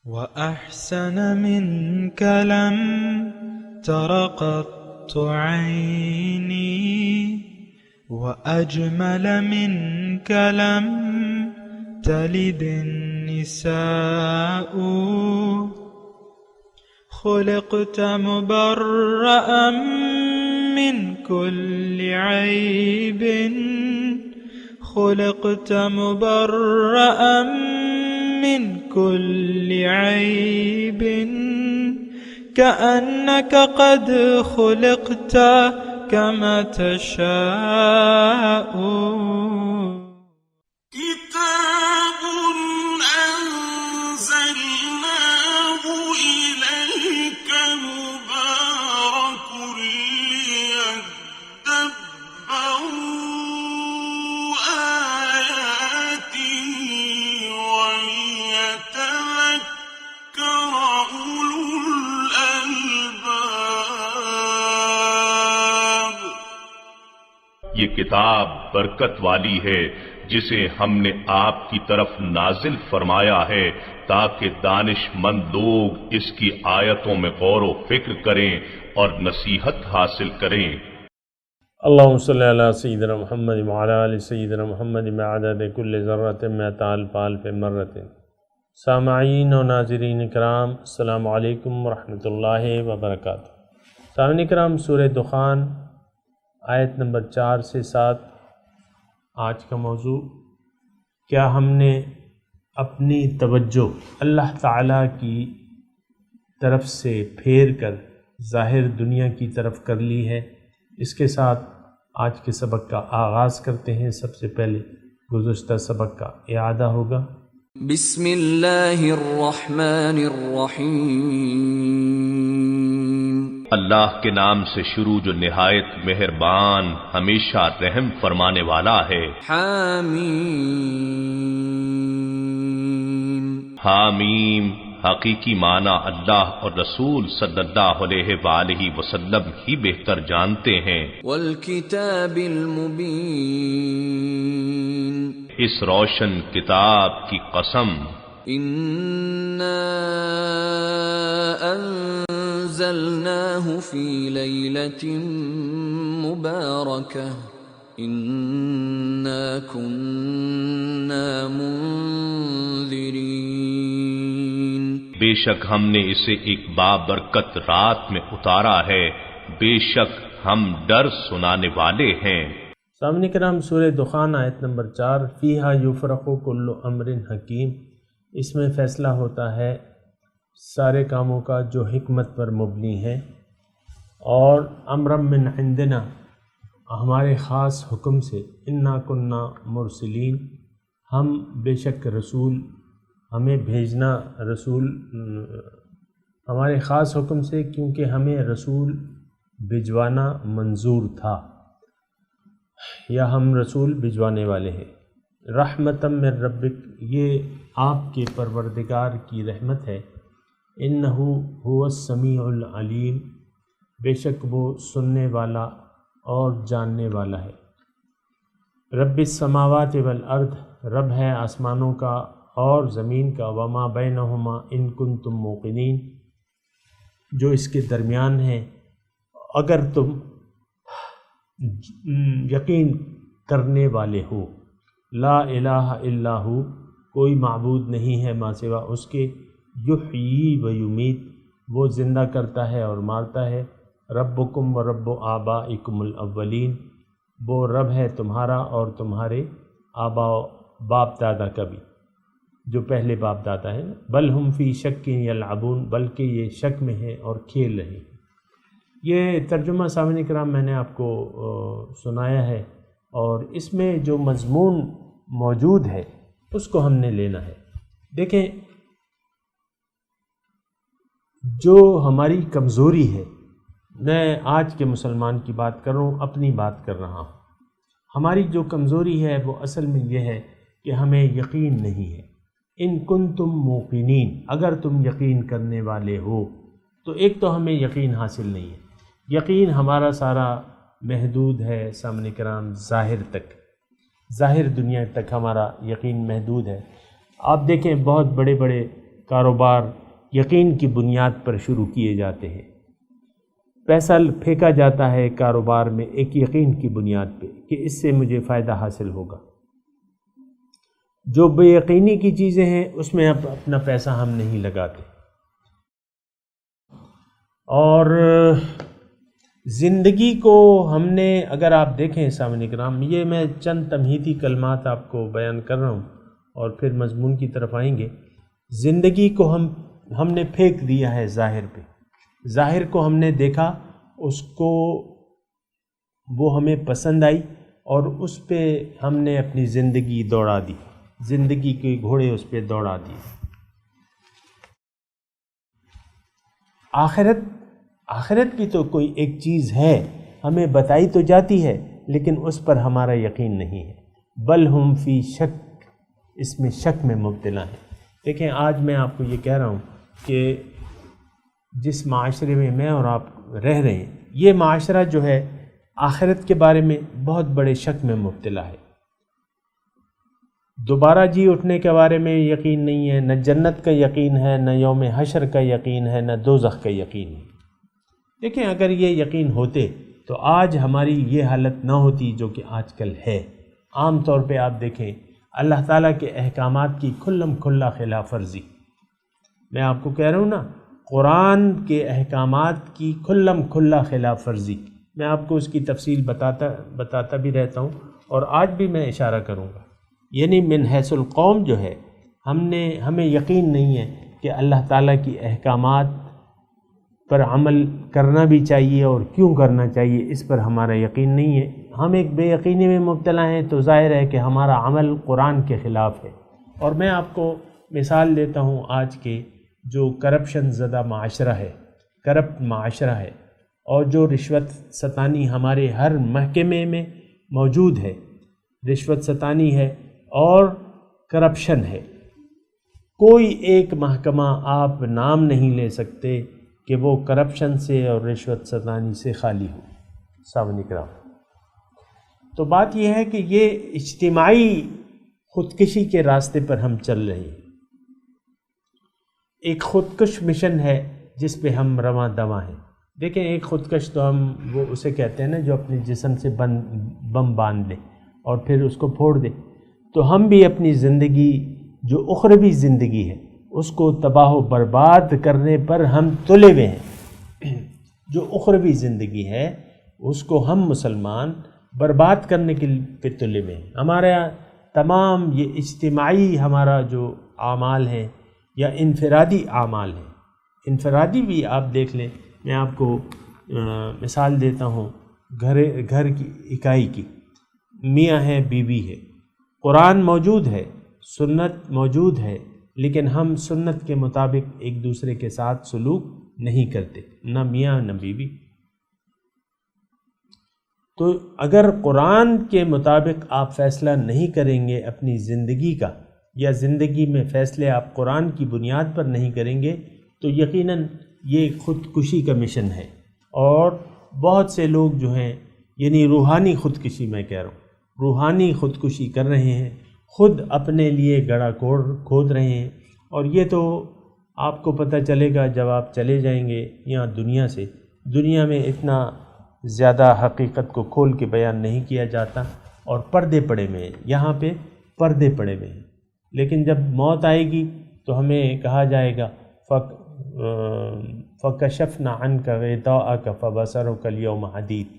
وأحسن منك لم تر قط عيني وأجمل منك لم تلد النساء خلقت مبرأ من كل عيب خلقت مبرأ من كل عيب كأنك قد خلقت كما تشاء كتاب أنزلناه إليك مبارك ليدبروا آياته وليتذكر أولو الألباب۔ یہ کتاب برکت والی ہے جسے ہم نے آپ کی طرف نازل فرمایا ہے تاکہ دانش مند لوگ اس کی آیتوں میں غور و فکر کریں اور نصیحت حاصل کریں۔ اللہم صلی علی سیدنا محمد وعلی آل سیدنا محمد بعدد کل ذرۃ مئۃ الف الف مرۃ۔ سامعین و ناظرین کرام، السلام علیکم ورحمۃ اللہ وبرکاتہ۔ سامعین کرام، سورہ دخان آیت نمبر 4 سے 7 آج کا موضوع، کیا ہم نے اپنی توجہ اللہ تعالیٰ کی طرف سے پھیر کر ظاہر دنیا کی طرف کر لی ہے؟ اس کے ساتھ آج کے سبق کا آغاز کرتے ہیں۔ سب سے پہلے گزشتہ سبق کا اعادہ ہوگا۔ بسم اللہ الرحمن الرحیم، اللہ کے نام سے شروع جو نہایت مہربان ہمیشہ رحم فرمانے والا ہے۔ حامیم، حامیم حقیقی معنی اللہ اور رسول صلی اللہ علیہ وآلہ وسلم ہی بہتر جانتے ہیں۔ والکتاب المبین، اس روشن کتاب کی قسم، انا انزلناہ فی لیلۃ مبارکہ انا کنا منذرین، بے شک ہم نے اسے ایک بابرکت رات میں اتارا ہے، بے شک ہم ڈر سنانے والے ہیں۔ سامعین کرام، سورہ دخان آیت نمبر 4، فیہا یفرق کل امر حکیم، اس میں فیصلہ ہوتا ہے سارے کاموں کا جو حکمت پر مبنی ہے، اور امرا من عندنا، ہمارے خاص حکم سے، انا کننا مرسلین، ہم بے شک رسول، ہمیں بھیجنا رسول ہمارے خاص حکم سے، کیونکہ ہمیں رسول بھجوانا منظور تھا، یا ہم رسول بھجوانے والے ہیں۔ رحمتم من ربک، یہ آپ کے پروردگار کی رحمت ہے۔ انہ هو السمیع العلیم، بے شک وہ سننے والا اور جاننے والا ہے۔ رب السماوات والارض، رب ہے آسمانوں کا اور زمین کا، وما بینہما ان کنتم موقنین، جو اس کے درمیان ہے اگر تم یقین کرنے والے ہو۔ لا الہ الا ہو، کوئی معبود نہیں ہے ماں سوا اس کے، یحیی و یمیت، وہ زندہ کرتا ہے اور مارتا ہے۔ ربکم و رب آبائکم الاولین، وہ رب ہے تمہارا اور تمہارے آبا و باپ دادا کا بھی، جو پہلے باپ دادا ہیں۔ بل ہم فی شک یلعبون، بلکہ یہ شک میں ہے اور کھیل رہے ہیں۔ یہ ترجمہ سامعین کرام میں نے آپ کو سنایا ہے، اور اس میں جو مضمون موجود ہے اس کو ہم نے لینا ہے۔ دیکھیں، جو ہماری کمزوری ہے، میں آج کے مسلمان کی بات کر رہا ہوں، اپنی بات کر رہا ہوں، ہماری جو کمزوری ہے وہ اصل میں یہ ہے کہ ہمیں یقین نہیں ہے۔ ان کنتم موقنین، اگر تم یقین کرنے والے ہو، تو ایک تو ہمیں یقین حاصل نہیں ہے۔ یقین ہمارا سارا محدود ہے سامنے کرام، ظاہر تک، ظاہر دنیا تک ہمارا یقین محدود ہے۔ آپ دیکھیں بہت بڑے بڑے کاروبار یقین کی بنیاد پر شروع کیے جاتے ہیں، پیسہ پھینکا جاتا ہے کاروبار میں ایک یقین کی بنیاد پہ کہ اس سے مجھے فائدہ حاصل ہوگا۔ جو بے یقینی کی چیزیں ہیں اس میں اب اپنا پیسہ ہم نہیں لگاتے۔ اور زندگی کو ہم نے، اگر آپ دیکھیں سامعین کرام، یہ میں چند تمہیدی کلمات آپ کو بیان کر رہا ہوں اور پھر مضمون کی طرف آئیں گے۔ زندگی کو ہم نے پھینک دیا ہے ظاہر پہ، ظاہر کو ہم نے دیکھا، اس کو وہ ہمیں پسند آئی اور اس پہ ہم نے اپنی زندگی دوڑا دی، زندگی کے گھوڑے اس پہ دوڑا دیے۔ آخرت بھی تو کوئی ایک چیز ہے، ہمیں بتائی تو جاتی ہے لیکن اس پر ہمارا یقین نہیں ہے، بل ہم فی شک، اس میں شک میں مبتلا ہیں۔ دیکھیں آج میں آپ کو یہ کہہ رہا ہوں کہ جس معاشرے میں میں اور آپ رہ رہے ہیں، یہ معاشرہ جو ہے آخرت کے بارے میں بہت بڑے شک میں مبتلا ہے۔ دوبارہ جی اٹھنے کے بارے میں یقین نہیں ہے، نہ جنت کا یقین ہے، نہ یوم حشر کا یقین ہے، نہ دوزخ کا یقین ہے۔ دیکھیں اگر یہ یقین ہوتے تو آج ہماری یہ حالت نہ ہوتی جو کہ آج کل ہے۔ عام طور پہ آپ دیکھیں اللہ تعالیٰ کے احکامات کی کھلم کھلا خلاف ورزی، میں آپ کو کہہ رہا ہوں نا، قرآن کے احکامات کی کھلم کھلا خلاف ورزی، میں آپ کو اس کی تفصیل بتاتا بھی رہتا ہوں اور آج بھی میں اشارہ کروں گا۔ یعنی من حیث القوم جو ہے، ہمیں یقین نہیں ہے کہ اللہ تعالیٰ کی احکامات پر عمل کرنا بھی چاہیے اور کیوں کرنا چاہیے، اس پر ہمارا یقین نہیں ہے۔ ہم ایک بے یقینی میں مبتلا ہیں تو ظاہر ہے کہ ہمارا عمل قرآن کے خلاف ہے۔ اور میں آپ کو مثال دیتا ہوں آج کے جو کرپشن زدہ معاشرہ ہے، کرپٹ معاشرہ ہے، اور جو رشوت ستانی ہمارے ہر محکمے میں موجود ہے، رشوت ستانی ہے اور کرپشن ہے۔ کوئی ایک محکمہ آپ نام نہیں لے سکتے کہ وہ کرپشن سے اور رشوت ستانی سے خالی ہو۔ سامعین کرام، تو بات یہ ہے کہ یہ اجتماعی خودکشی کے راستے پر ہم چل رہے ہیں۔ ایک خودکش مشن ہے جس پہ ہم رواں دواں ہیں۔ دیکھیں ایک خودکش تو ہم وہ اسے کہتے ہیں نا جو اپنے جسم سے بم باندھ لے اور پھر اس کو پھوڑ دے، تو ہم بھی اپنی زندگی جو اخروی زندگی ہے اس کو تباہ و برباد کرنے پر ہم تلے ہوئے ہیں۔ جو اخروی زندگی ہے اس کو ہم مسلمان برباد کرنے کے پہ تلے ہوئے ہیں۔ ہمارا تمام یہ اجتماعی ہمارا جو اعمال ہیں یا انفرادی اعمال ہیں، انفرادی بھی آپ دیکھ لیں، میں آپ کو مثال دیتا ہوں گھر کی اکائی کی، میاں ہے بیوی ہے، قرآن موجود ہے، سنت موجود ہے، لیکن ہم سنت کے مطابق ایک دوسرے کے ساتھ سلوک نہیں کرتے، نہ میاں نہ بیوی۔ تو اگر قرآن کے مطابق آپ فیصلہ نہیں کریں گے اپنی زندگی کا، یا زندگی میں فیصلے آپ قرآن کی بنیاد پر نہیں کریں گے، تو یقیناً یہ خودکشی کا مشن ہے۔ اور بہت سے لوگ جو ہیں، یعنی روحانی خودکشی میں کہہ رہا ہوں، روحانی خودکشی کر رہے ہیں، خود اپنے لیے گڑھا کھود رہے ہیں۔ اور یہ تو آپ کو پتہ چلے گا جب آپ چلے جائیں گے یہاں دنیا سے۔ دنیا میں اتنا زیادہ حقیقت کو کھول کے بیان نہیں کیا جاتا اور پردے پڑے ہوئے ہیں، یہاں پہ پردے پڑے ہوئے ہیں، لیکن جب موت آئے گی تو ہمیں کہا جائے گا فَكَشَفْنَا عَنْكَ غِطَاءَكَ فَبَصَرُكَ الْيَوْمَ حَدِيدٌ،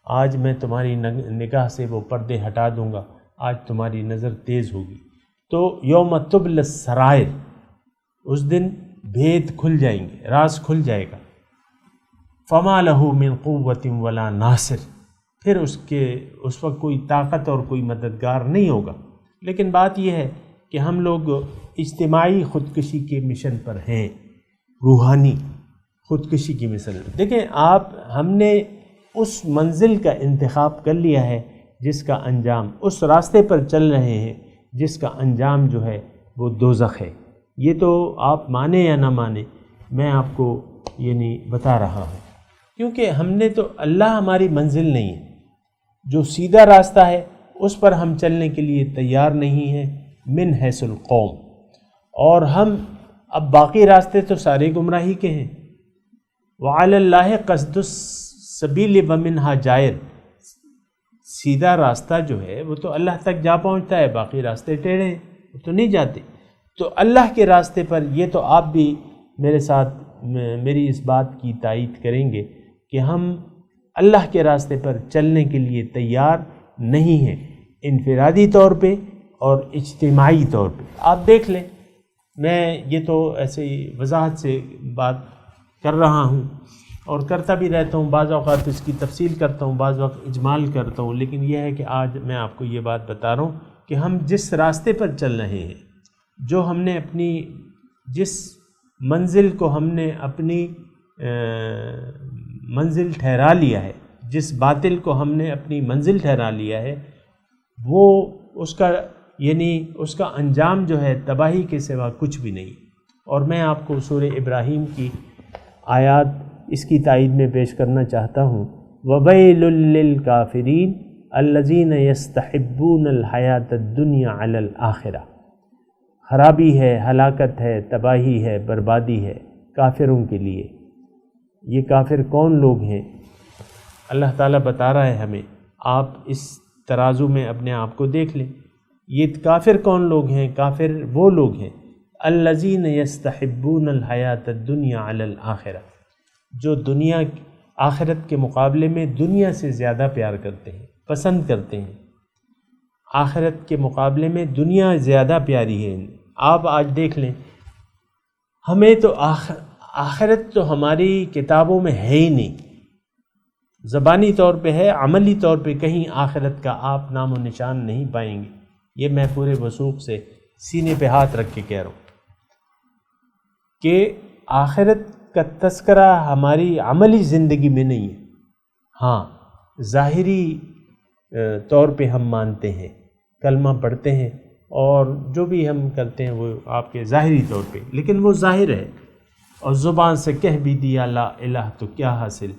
آج میں تمہاری نگاہ سے وہ پردے ہٹا دوں گا، آج تمہاری نظر تیز ہوگی۔ تو یوم تبل السرائر، اس دن بھید کھل جائیں گے، راز کھل جائے گا۔ فَمَا لَهُ مِنْ قُوَّةٍ وَلَا نَاصِرٍ، پھر اس وقت کوئی طاقت اور کوئی مددگار نہیں ہوگا۔ لیکن بات یہ ہے کہ ہم لوگ اجتماعی خودکشی کے مشن پر ہیں، روحانی خودکشی کی مثل۔ دیکھیں ہم نے اس منزل کا انتخاب کر لیا ہے جس کا انجام، اس راستے پر چل رہے ہیں جس کا انجام جو ہے وہ دوزخ ہے۔ یہ تو آپ مانیں یا نہ مانیں، میں آپ کو یعنی بتا رہا ہوں، کیونکہ ہم نے تو اللہ ہماری منزل نہیں ہے، جو سیدھا راستہ ہے اس پر ہم چلنے کے لیے تیار نہیں ہیں من حیث القوم۔ اور ہم اب باقی راستے تو سارے گمراہی کے ہیں. وعلی اللہ قصد السبیل ومنہا جائر، سیدھا راستہ جو ہے وہ تو اللہ تک جا پہنچتا ہے، باقی راستے ٹیڑھے ہیں وہ تو نہیں جاتے. تو اللہ کے راستے پر، یہ تو آپ بھی میرے ساتھ میری اس بات کی تائید کریں گے کہ ہم اللہ کے راستے پر چلنے کے لیے تیار نہیں ہیں، انفرادی طور پہ اور اجتماعی طور پہ. آپ دیکھ لیں، میں یہ تو ایسے ہی وضاحت سے بات کر رہا ہوں اور کرتا بھی رہتا ہوں، بعض اوقات اس کی تفصیل کرتا ہوں، بعض وقت اجمال کرتا ہوں، لیکن یہ ہے کہ آج میں آپ کو یہ بات بتا رہا ہوں کہ ہم جس راستے پر چل رہے ہیں، جو ہم نے اپنی جس منزل کو ہم نے اپنی منزل ٹھہرا لیا ہے، جس باطل کو ہم نے اپنی منزل ٹھہرا لیا ہے، وہ اس کا انجام جو ہے تباہی کے سوا کچھ بھی نہیں. اور میں آپ کو سورہ ابراہیم کی آیات اس کی تائید میں پیش کرنا چاہتا ہوں. وَوَيْلٌ لِّلْكَافِرِينَ الَّذِينَ يَسْتَحِبُّونَ الْحَيَاةَ الدُّنْيَا عَلَى الْآخِرَةِ. خرابی ہے، ہلاکت ہے، تباہی ہے، بربادی ہے کافروں کے لیے. یہ کافر کون لوگ ہیں؟ اللہ تعالیٰ بتا رہا ہے ہمیں. آپ اس ترازو میں اپنے آپ کو دیکھ لیں. یہ کافر کون لوگ ہیں؟ کافر وہ لوگ ہیں الذین یستحبون الحیات الدنیا علی الآخرہ، جو دنیا آخرت کے مقابلے میں دنیا سے زیادہ پیار کرتے ہیں، پسند کرتے ہیں. آخرت کے مقابلے میں دنیا زیادہ پیاری ہے. آپ آج دیکھ لیں، ہمیں تو آخرت تو ہماری کتابوں میں ہے ہی نہیں. زبانی طور پہ ہے، عملی طور پہ کہیں آخرت کا آپ نام و نشان نہیں پائیں گے. یہ میں پورے وثوق سے سینے پہ ہاتھ رکھ کے کہہ رہا ہوں کہ آخرت کا تذکرہ ہماری عملی زندگی میں نہیں ہے. ہاں، ظاہری طور پہ ہم مانتے ہیں، کلمہ پڑھتے ہیں اور جو بھی ہم کرتے ہیں وہ آپ کے ظاہری طور پہ، لیکن وہ ظاہر ہے. اور زبان سے کہہ بھی دیا لا الہ تو کیا حاصل،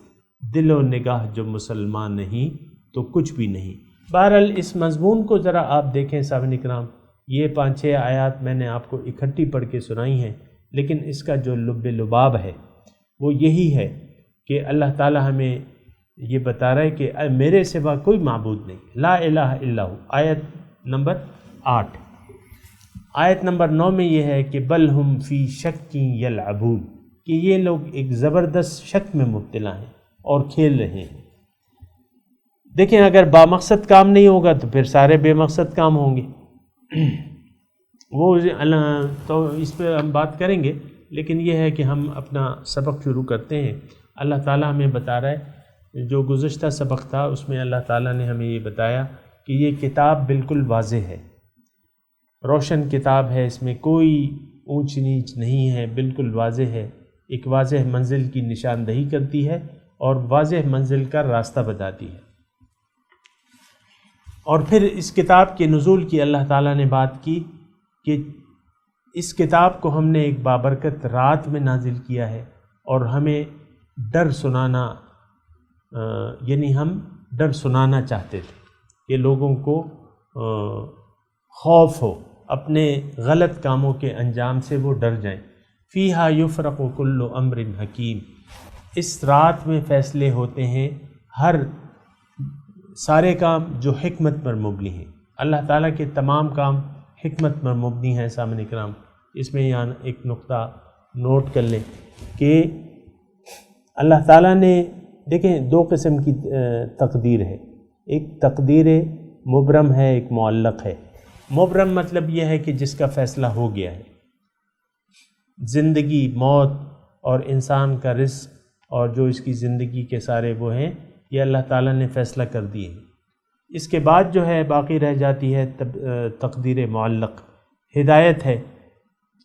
دل و نگاہ جو مسلمان نہیں تو کچھ بھی نہیں. بہرحال اس مضمون کو ذرا آپ دیکھیں صاحب اکرام. یہ 5-6 آیات میں نے آپ کو اکٹھی پڑھ کے سنائی ہیں، لیکن اس کا جو لب لباب ہے وہ یہی ہے کہ اللہ تعالی ہمیں یہ بتا رہا ہے کہ میرے سوا کوئی معبود نہیں، لا الہ الا ہو. آیت نمبر 8. آیت نمبر 9 میں یہ ہے کہ بل ہم فی شک یلعبون، کہ یہ لوگ ایک زبردست شک میں مبتلا ہیں اور کھیل رہے ہیں. دیکھیں، اگر بامقصد کام نہیں ہوگا تو پھر سارے بے مقصد کام ہوں گے. وہ تو اس پہ ہم بات کریں گے، لیکن یہ ہے کہ ہم اپنا سبق شروع کرتے ہیں. اللہ تعالیٰ ہمیں بتا رہا ہے، جو گزشتہ سبق تھا اس میں اللہ تعالیٰ نے ہمیں یہ بتایا کہ یہ کتاب بالکل واضح ہے، روشن کتاب ہے، اس میں کوئی اونچ نیچ نہیں ہے، بالکل واضح ہے. ایک واضح منزل کی نشاندہی کرتی ہے اور واضح منزل کا راستہ بتاتی ہے. اور پھر اس کتاب کے نزول کی اللہ تعالیٰ نے بات کی کہ اس کتاب کو ہم نے ایک بابرکت رات میں نازل کیا ہے اور ہمیں ڈر سنانا، یعنی ہم ڈر سنانا چاہتے تھے کہ لوگوں کو خوف ہو، اپنے غلط کاموں کے انجام سے وہ ڈر جائیں. فیہا یفرق کل امر حکیم، اس رات میں فیصلے ہوتے ہیں سارے کام جو حکمت پر مبنی ہیں. اللہ تعالیٰ کے تمام کام حکمت پر مبنی ہیں. سامنے کرام، اس میں یہاں ایک نقطہ نوٹ کر لیں کہ اللہ تعالیٰ نے، دیکھیں، 2 قسم کی تقدیر ہے. ایک تقدیر مبرم ہے، ایک معلق ہے. مبرم مطلب یہ ہے کہ جس کا فیصلہ ہو گیا ہے. زندگی، موت اور انسان کا رزق اور جو اس کی زندگی کے سارے وہ ہیں، یہ اللہ تعالیٰ نے فیصلہ کر دیے ہیں. اس کے بعد جو ہے باقی رہ جاتی ہے تقدیر معلق، ہدایت ہے.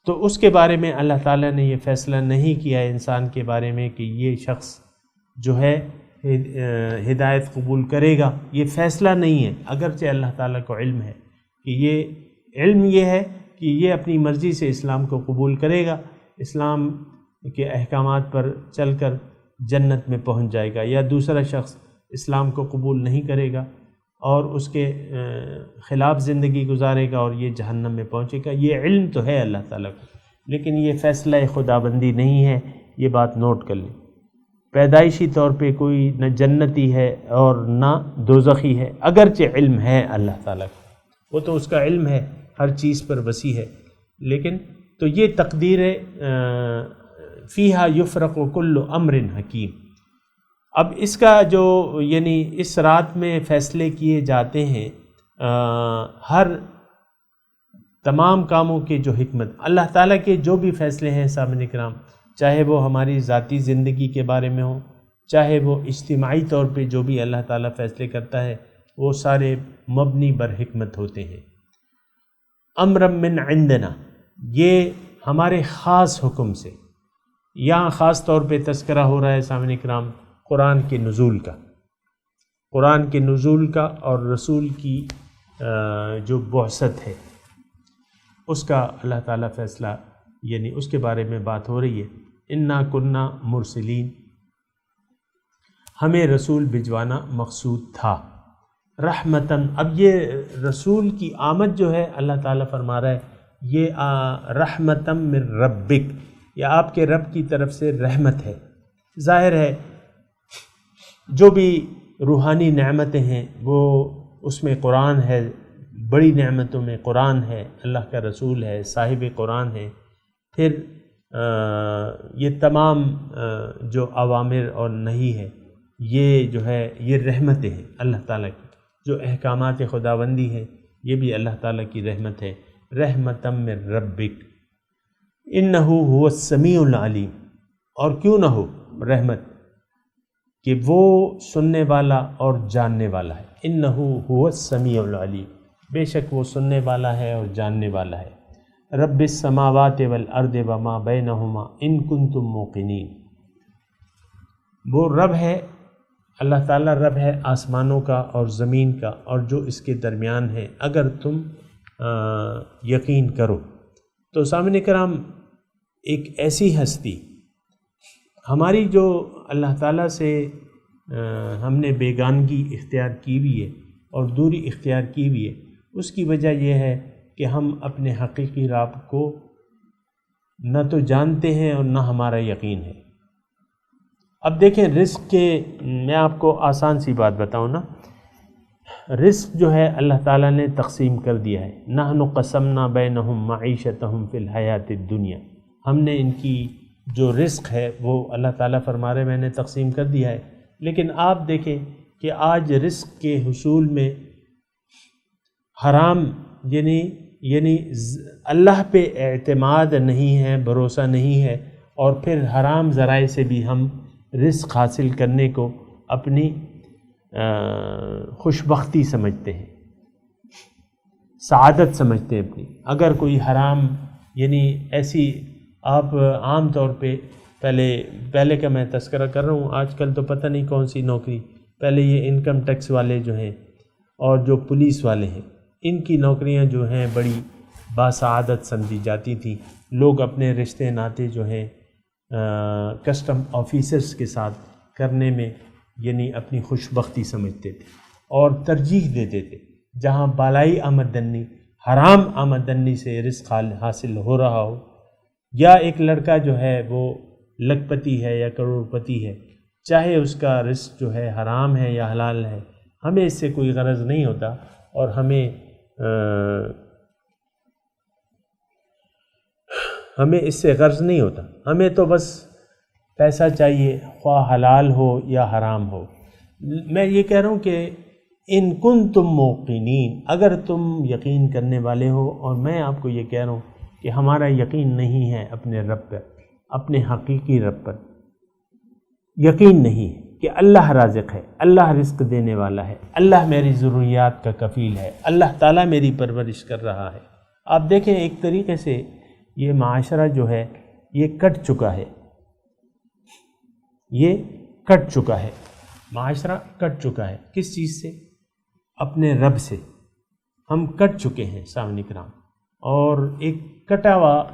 تو اس کے بارے میں اللہ تعالیٰ نے یہ فیصلہ نہیں کیا ہے انسان کے بارے میں کہ یہ شخص جو ہے ہدایت قبول کرے گا. یہ فیصلہ نہیں ہے، اگرچہ اللہ تعالیٰ کو علم ہے کہ یہ ہے کہ یہ اپنی مرضی سے اسلام کو قبول کرے گا، اسلام کے احکامات پر چل کر جنت میں پہنچ جائے گا، یا دوسرا شخص اسلام کو قبول نہیں کرے گا اور اس کے خلاف زندگی گزارے گا اور یہ جہنم میں پہنچے گا. یہ علم تو ہے اللہ تعالیٰ کو، لیکن یہ فیصلہ خداوندی نہیں ہے، یہ بات نوٹ کر لیں۔ پیدائشی طور پہ کوئی نہ جنتی ہے اور نہ دوزخی ہے، اگرچہ علم ہے اللہ تعالیٰ کا، وہ تو اس کا علم ہے، ہر چیز پر وسیع ہے، لیکن تو یہ تقدیر فیہا یفرق کل امر حکیم۔ اب اس کا جو یعنی اس رات میں فیصلے کیے جاتے ہیں، ہر تمام کاموں کے جو حکمت اللہ تعالیٰ کے جو بھی فیصلے ہیں سامعین کرام، چاہے وہ ہماری ذاتی زندگی کے بارے میں ہوں، چاہے وہ اجتماعی طور پہ جو بھی اللہ تعالیٰ فیصلے کرتا ہے، وہ سارے مبنی بر حکمت ہوتے ہیں۔ امر من عندنا، یہ ہمارے خاص حکم سے، یہاں خاص طور پہ تذکرہ ہو رہا ہے سامعین کرام قرآن کے نزول کا، قرآن کے نزول کا اور رسول کی جو بعثت ہے اس کا اللہ تعالیٰ فیصلہ، یعنی اس کے بارے میں بات ہو رہی ہے۔ انا کننا مرسلین، ہمیں رسول بھجوانا مقصود تھا، رحمتاً۔ اب یہ رسول کی آمد جو ہے اللہ تعالیٰ فرما رہا ہے یہ رحمتاً من ربک، یہ آپ کے رب کی طرف سے رحمت ہے۔ ظاہر ہے جو بھی روحانی نعمتیں ہیں وہ اس میں قرآن ہے، بڑی نعمتوں میں قرآن ہے، اللہ کا رسول ہے، صاحب قرآن ہے، پھر یہ تمام جو اوامر اور نہی ہے یہ جو ہے یہ رحمتیں ہیں اللہ تعالیٰ کی، جو احکامات خداوندی ہیں یہ بھی اللہ تعالیٰ کی رحمت ہے۔ رحمتاً من ربک انہ هو السمیع العلیم، اور کیوں نہ ہو رحمت کہ وہ سننے والا اور جاننے والا ہے۔ انہ هو السمیع العلیم، بے شک وہ سننے والا ہے اور جاننے والا ہے۔ رب السماوات والارض وما بینہما ان کنتم موقنین، وہ رب ہے، اللہ تعالیٰ رب ہے آسمانوں کا اور زمین کا اور جو اس کے درمیان ہے، اگر تم یقین کرو۔ تو سامعین کرام، ایک ایسی ہستی ہماری جو اللہ تعالیٰ سے ہم نے بیگانگی اختیار کی ہوئی ہے اور دوری اختیار کی ہوئی ہے، اس کی وجہ یہ ہے کہ ہم اپنے حقیقی رب کو نہ تو جانتے ہیں اور نہ ہمارا یقین ہے۔ اب دیکھیں رزق کے، میں آپ کو آسان سی بات بتاؤں نا، رزق جو ہے اللہ تعالیٰ نے تقسیم کر دیا ہے۔ نحن قسمنا بینہم معیشتہم فی الحیات الدنیا، ہم نے ان کی جو رزق ہے وہ اللہ تعالیٰ فرما رہے میں نے تقسیم کر دیا ہے، لیکن آپ دیکھیں کہ آج رزق کے حصول میں حرام یعنی اللہ پہ اعتماد نہیں ہے، بھروسہ نہیں ہے، اور پھر حرام ذرائع سے بھی ہم رزق حاصل کرنے کو اپنی خوش بختی سمجھتے ہیں، سعادت سمجھتے ہیں اپنی۔ اگر کوئی حرام یعنی ایسی، آپ عام طور پہ پہلے کا میں تذکرہ کر رہا ہوں، آج کل تو پتہ نہیں کون سی نوکری، پہلے یہ انکم ٹیکس والے جو ہیں اور جو پولیس والے ہیں، ان کی نوکریاں جو ہیں بڑی باسعادت سمجھی جاتی تھیں۔ لوگ اپنے رشتے ناتے جو ہیں کسٹم آفیسرز کے ساتھ کرنے میں یعنی اپنی خوش بختی سمجھتے تھے اور ترجیح دیتے تھے، جہاں بالائی آمدنی، حرام آمدنی سے رزق حاصل ہو رہا ہو، یا ایک لڑکا جو ہے وہ لکھ پتی ہے یا کروڑ پتی ہے، چاہے اس کا رزق جو ہے حرام ہے یا حلال ہے، ہمیں اس سے کوئی غرض نہیں ہوتا، اور ہمیں اس سے غرض نہیں ہوتا، ہمیں تو بس پیسہ چاہیے، خواہ حلال ہو یا حرام ہو۔ میں یہ کہہ رہا ہوں کہ ان کنتم موقنین، اگر تم یقین کرنے والے ہو، اور میں آپ کو یہ کہہ رہا ہوں کہ ہمارا یقین نہیں ہے اپنے رب پر، اپنے حقیقی رب پر یقین نہیں ہے کہ اللہ رازق ہے، اللہ رزق دینے والا ہے، اللہ میری ضروریات کا کفیل ہے، اللہ تعالیٰ میری پرورش کر رہا ہے۔ آپ دیکھیں ایک طریقے سے یہ معاشرہ جو ہے یہ کٹ چکا ہے، یہ کٹ چکا ہے، معاشرہ کٹ چکا ہے۔ کس چیز سے؟ اپنے رب سے ہم کٹ چکے ہیں سامعین کرام، اور ایک کٹا ہوا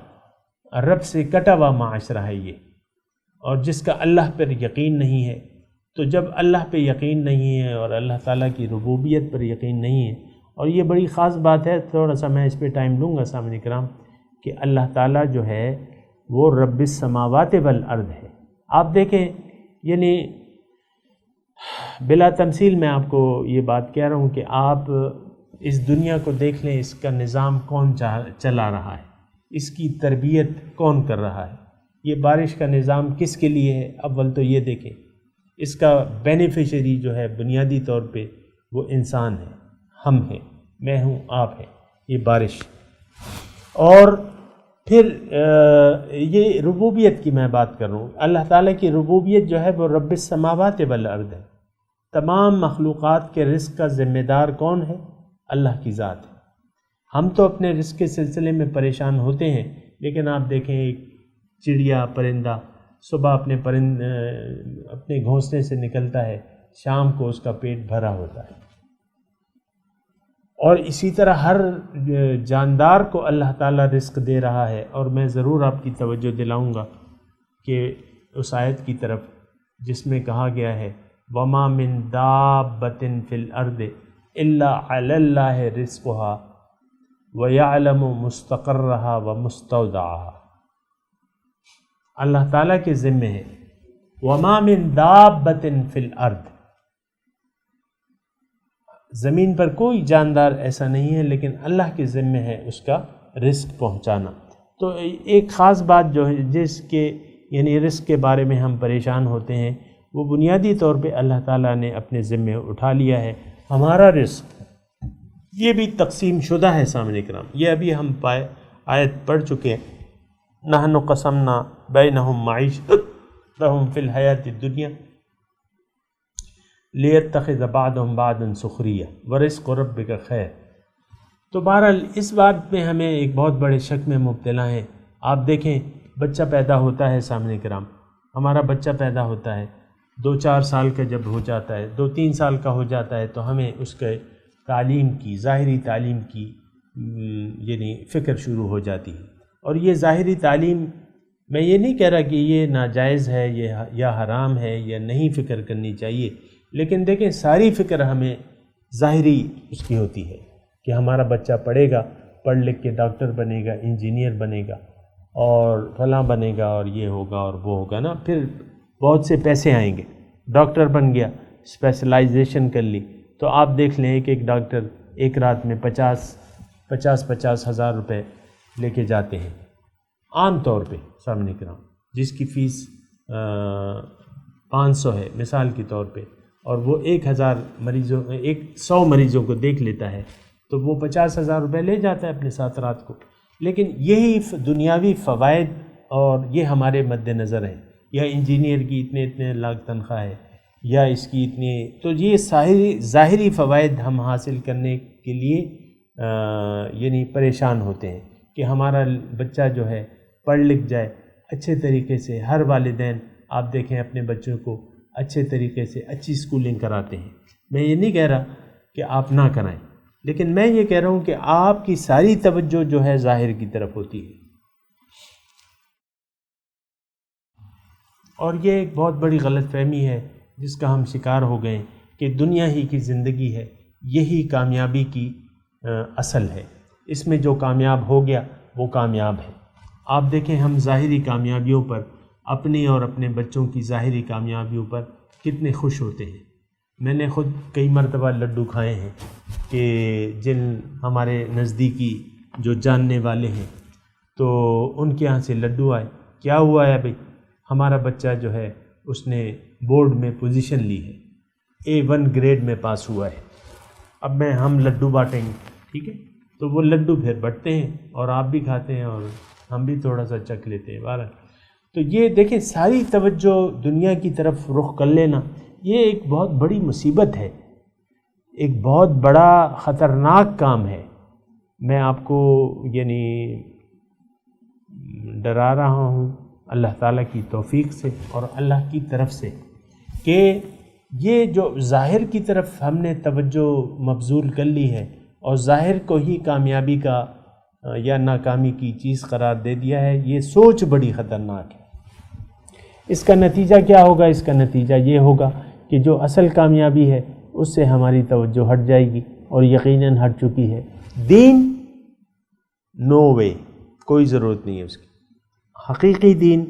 رب سے کٹا ہوا معاشرہ ہے یہ، اور جس کا اللہ پر یقین نہیں ہے۔ تو جب اللہ پہ یقین نہیں ہے اور اللہ تعالیٰ کی ربوبیت پر یقین نہیں ہے، اور یہ بڑی خاص بات ہے، تھوڑا سا میں اس پہ ٹائم لوں گا سامعین کرام، کہ اللہ تعالیٰ جو ہے وہ رب السماوات والارض ہے۔ آپ دیکھیں، یعنی بلا تمثیل میں آپ کو یہ بات کہہ رہا ہوں کہ آپ اس دنیا کو دیکھ لیں، اس کا نظام کون چلا رہا ہے، اس کی تربیت کون کر رہا ہے، یہ بارش کا نظام کس کے لیے ہے؟ اول تو یہ دیکھیں، اس کا بینیفیشری جو ہے بنیادی طور پہ وہ انسان ہے، ہم ہیں، میں ہوں، آپ ہیں، یہ بارش۔ اور پھر یہ ربوبیت کی میں بات کر رہا ہوں، اللہ تعالیٰ کی ربوبیت جو ہے وہ رب السماوات والارض ہے۔ تمام مخلوقات کے رزق کا ذمہ دار کون ہے؟ اللہ کی ذات ہے۔ ہم تو اپنے رزق کے سلسلے میں پریشان ہوتے ہیں، لیکن آپ دیکھیں ایک چڑیا، پرندہ صبح اپنے گھونسلے سے نکلتا ہے، شام کو اس کا پیٹ بھرا ہوتا ہے۔ اور اسی طرح ہر جاندار کو اللہ تعالیٰ رزق دے رہا ہے۔ اور میں ضرور آپ کی توجہ دلاؤں گا کہ اس آیت کی طرف جس میں کہا گیا ہے وَمَا مِن دَابَّةٍ فِي الْأَرْضِ إِلَّا عَلَى اللَّهِ رِزْقُهَا وَيَعْلَمُ مُسْتَقَرَّهَا وَمُسْتَوْدَعَهَا۔ اللہ تعالیٰ کے ذمے ہے وَمَا مِن دَابَّةٍ فِي الْأَرْضِ، زمین پر کوئی جاندار ایسا نہیں ہے لیکن اللہ کے ذمے ہے اس کا رزق پہنچانا۔ تو ایک خاص بات جو ہے جس کے یعنی رزق کے بارے میں ہم پریشان ہوتے ہیں، وہ بنیادی طور پہ اللہ تعالیٰ نے اپنے ذمے اٹھا لیا ہے۔ ہمارا رزق یہ بھی تقسیم شدہ ہے سامنے کرام، یہ ابھی ہم آیت پڑھ چکے ہیں، نحن قسمنا بینہم معیشتہم فی الحیات الدنیا لیتخذ بعضهم بعضا سخریہ ورزق ربک خیر۔ تو بہرحال اس بات میں ہمیں ایک بہت بڑے شک میں مبتلا ہیں۔ آپ دیکھیں، بچہ پیدا ہوتا ہے سامنے کرام، ہمارا بچہ پیدا ہوتا ہے 2-4 سال کا جب ہو جاتا ہے، 2-3 سال کا ہو جاتا ہے، تو ہمیں اس کے تعلیم کی، ظاہری تعلیم کی یعنی فکر شروع ہو جاتی ہے۔ اور یہ ظاہری تعلیم، میں یہ نہیں کہہ رہا کہ یہ ناجائز ہے یا حرام ہے یا نہیں فکر کرنی چاہیے، لیکن دیکھیں ساری فکر ہمیں ظاہری اس کی ہوتی ہے کہ ہمارا بچہ پڑھے گا، پڑھ لکھ کے ڈاکٹر بنے گا، انجینئر بنے گا اور فلاں بنے گا اور یہ ہوگا اور وہ ہوگا نا، پھر بہت سے پیسے آئیں گے، ڈاکٹر بن گیا، اسپیشلائزیشن کر لی، تو آپ دیکھ لیں ایک ڈاکٹر ایک رات میں 50 ہزار روپے لے کے جاتے ہیں عام طور پہ سامنے کرام، جس کی فیس 500 ہے مثال کے طور پہ، اور وہ 100 مریضوں کو دیکھ لیتا ہے، تو وہ 50,000 روپے لے جاتا ہے اپنے ساتھ رات کو۔ لیکن یہی دنیاوی فوائد اور یہ ہمارے مد نظر ہیں، یا انجینئر کی اتنے لاکھ تنخواہ ہے، یا اس کی اتنی، تو یہ ظاہری فوائد ہم حاصل کرنے کے لیے یعنی پریشان ہوتے ہیں کہ ہمارا بچہ جو ہے پڑھ لکھ جائے اچھے طریقے سے۔ ہر والدین آپ دیکھیں اپنے بچوں کو اچھے طریقے سے اچھی سکولنگ کراتے ہیں۔ میں یہ نہیں کہہ رہا کہ آپ نہ کرائیں، لیکن میں یہ کہہ رہا ہوں کہ آپ کی ساری توجہ جو ہے ظاہر کی طرف ہوتی ہے، اور یہ ایک بہت بڑی غلط فہمی ہے جس کا ہم شکار ہو گئے کہ دنیا ہی کی زندگی ہے، یہی کامیابی کی اصل ہے، اس میں جو کامیاب ہو گیا وہ کامیاب ہے۔ آپ دیکھیں ہم ظاہری کامیابیوں پر، اپنی اور اپنے بچوں کی ظاہری کامیابیوں پر کتنے خوش ہوتے ہیں۔ میں نے خود کئی مرتبہ لڈو کھائے ہیں کہ جن ہمارے نزدیکی جو جاننے والے ہیں، تو ان کے یہاں سے لڈو آئے، کیا ہوا ہے بھئی، ہمارا بچہ جو ہے اس نے بورڈ میں پوزیشن لی ہے، A1 گریڈ میں پاس ہوا ہے، اب ہم لڈو بانٹیں گے، ٹھیک ہے، تو وہ لڈو پھر بٹتے ہیں اور آپ بھی کھاتے ہیں اور ہم بھی تھوڑا سا چکھ لیتے ہیں بہرحال۔ تو یہ دیکھیں ساری توجہ دنیا کی طرف رخ کر لینا، یہ ایک بہت بڑی مصیبت ہے، ایک بہت بڑا خطرناک کام ہے۔ میں آپ کو یعنی ڈرا رہا ہوں اللہ تعالیٰ کی توفیق سے اور اللہ کی طرف سے کہ یہ جو ظاہر کی طرف ہم نے توجہ مبذول کر لی ہے اور ظاہر کو ہی کامیابی کا یا ناکامی کی چیز قرار دے دیا ہے، یہ سوچ بڑی خطرناک ہے۔ اس کا نتیجہ کیا ہوگا؟ اس کا نتیجہ یہ ہوگا کہ جو اصل کامیابی ہے اس سے ہماری توجہ ہٹ جائے گی، اور یقیناً ہٹ چکی ہے۔ دین نو وے، کوئی ضرورت نہیں ہے اس کی. حقیقی دین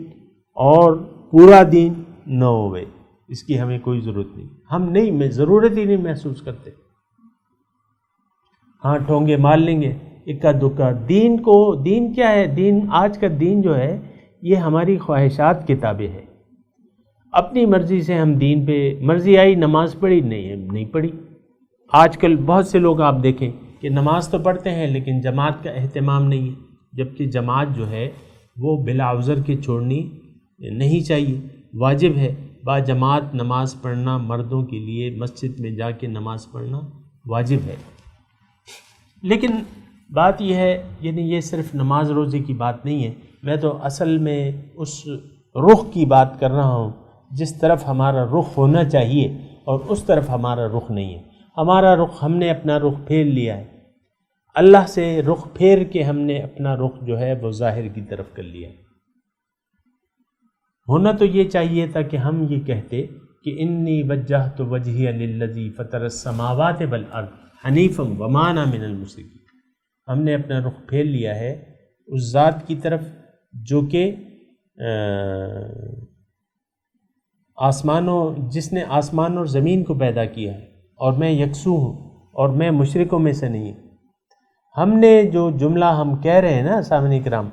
اور پورا دین نو وے، اس کی ہمیں کوئی ضرورت نہیں. ہم نہیں، ضرورت ہی نہیں محسوس کرتے. ہاں ٹھونگے مار لیں گے اکا دکا. دین کیا ہے؟ دین، آج کا دین جو ہے یہ ہماری خواہشات کے تابع ہے. اپنی مرضی سے ہم دین پہ، مرضی آئی نماز پڑھی، نہیں پڑھی. آج کل بہت سے لوگ آپ دیکھیں کہ نماز تو پڑھتے ہیں لیکن جماعت کا اہتمام نہیں ہے، جبکہ جماعت جو ہے وہ بلا عذر کے چھوڑنی نہیں چاہیے، واجب ہے. با جماعت نماز پڑھنا مردوں کے لیے مسجد میں جا کے نماز پڑھنا واجب ہے. لیکن بات یہ ہے، یعنی یہ صرف نماز روزے کی بات نہیں ہے. میں تو اصل میں اس رخ کی بات کر رہا ہوں جس طرف ہمارا رخ ہونا چاہیے، اور اس طرف ہمارا رخ نہیں ہے. ہمارا رخ، ہم نے اپنا رخ پھیر لیا ہے. اللہ سے رخ پھیر کے ہم نے اپنا رخ جو ہے وہ ظاہر کی طرف کر لیا. ہونا تو یہ چاہیے تھا کہ ہم یہ کہتے کہ انی وجہت وجہی للذی فطر السماوات والارض حنیفا وما انا من المشرکین. ہم نے اپنا رخ پھیر لیا ہے اس ذات کی طرف جو کہ جس نے آسمان اور زمین کو پیدا کیا ہے، اور میں یکسو ہوں اور میں مشرکوں میں سے نہیں ہوں. ہم نے جو جملہ ہم کہہ رہے ہیں نا سامعین کرام،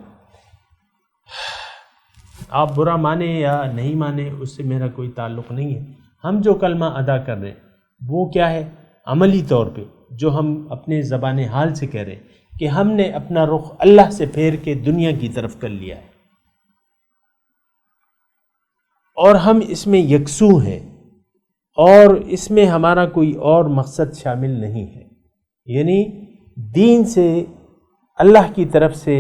آپ برا مانیں یا نہیں مانیں اس سے میرا کوئی تعلق نہیں ہے. ہم جو کلمہ ادا کر رہے ہیں وہ کیا ہے؟ عملی طور پہ جو ہم اپنے زبان حال سے کہہ رہے ہیں کہ ہم نے اپنا رخ اللہ سے پھیر کے دنیا کی طرف کر لیا ہے، اور ہم اس میں یکسو ہیں، اور اس میں ہمارا کوئی اور مقصد شامل نہیں ہے. یعنی دین سے، اللہ کی طرف سے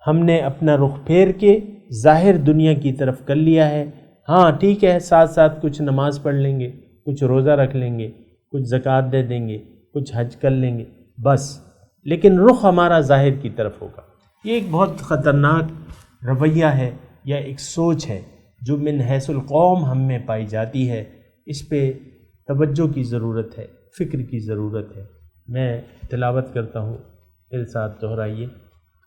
ہم نے اپنا رخ پھیر کے ظاہر دنیا کی طرف کر لیا ہے. ہاں ٹھیک ہے، ساتھ ساتھ کچھ نماز پڑھ لیں گے، کچھ روزہ رکھ لیں گے، کچھ زکوٰۃ دے دیں گے، کچھ حج کر لیں گے بس، لیکن رخ ہمارا ظاہر کی طرف ہوگا. یہ ایک بہت خطرناک رویہ ہے یا ایک سوچ ہے جو من حیث القوم ہم میں پائی جاتی ہے. اس پہ توجہ کی ضرورت ہے، فکر کی ضرورت ہے. میں تلاوت کرتا ہوں، میرے ساتھ دہرائیے.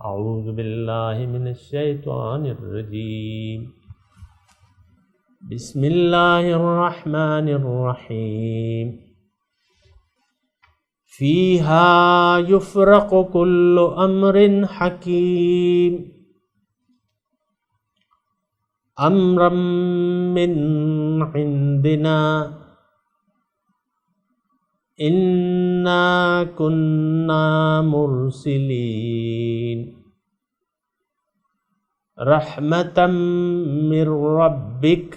اعوذ باللہ من الشیطان الرجیم، بسم اللہ الرحمن الرحیم. فیہا یفرق کل امر حکیم امرا من عندنا انا کننا مرسلین رحمتا من ربک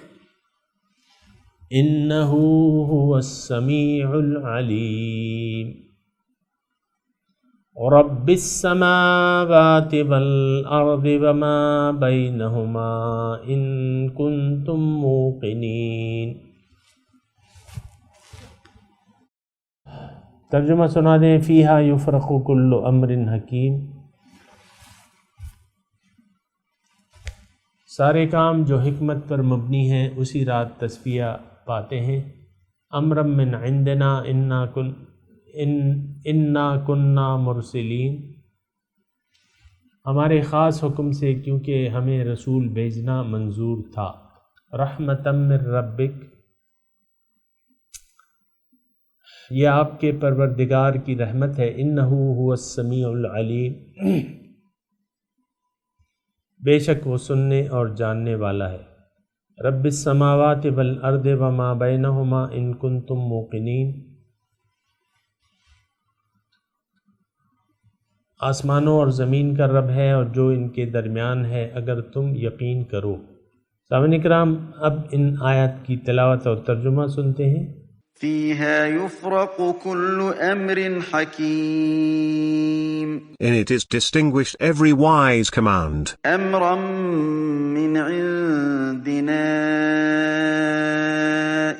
انہ هو السمیع العلیم رب السماوات والارض وما بینہما ان کنتم موقنین. ترجمہ سنا دیں. فیہا یفرق کل امر حکیم، سارے کام جو حکمت پر مبنی ہیں اسی رات تصفیہ پاتے ہیں. امرا من عندنا انا کننا مرسلین، ہمارے خاص حکم سے کیونکہ ہمیں رسول بھیجنا منظور تھا. رحمتا من ربک، یہ آپ کے پروردگار کی رحمت ہے. انہ هو السمیع العلیم، بے شک وہ سننے اور جاننے والا ہے. رب السماوات والارض وما بینہما ان کنتم موقنین، آسمانوں اور زمین کا رب ہے اور جو ان کے درمیان ہے اگر تم یقین کرو. سامعین کرام، اب ان آیات کی تلاوت اور ترجمہ سنتے ہیں. فيها يفرق كل أمر حكيم. In it is distinguished every wise command. أمرا من عندنا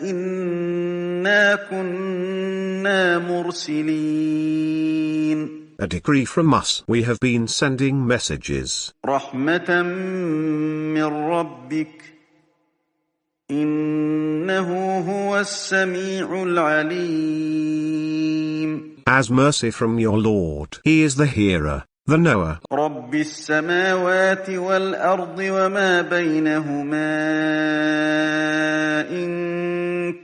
إنا كنا Mursaleen. A decree from us, we have been sending messages. رحمة من ربك إنه هو السميع العليم. As mercy from your Lord, He is the hearer, the knower, رب السماوات والأرض وما بينهما إن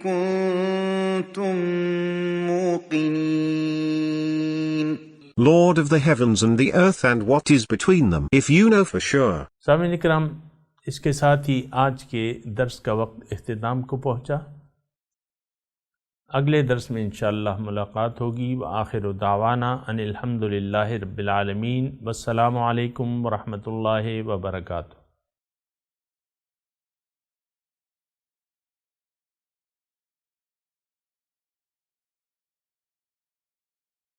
كنتم موقنين. Lord of the heavens and the earth and what is between them, if you know for sure. سامعین کرام، اس کے ساتھ ہی آج کے درس کا وقت اختتام کو پہنچا۔ اگلے درس میں انشاءاللہ ملاقات ہوگی۔ وآخر دعوانا ان الحمدللہ رب العالمین، والسلام علیکم ورحمۃ اللہ وبرکاتہ۔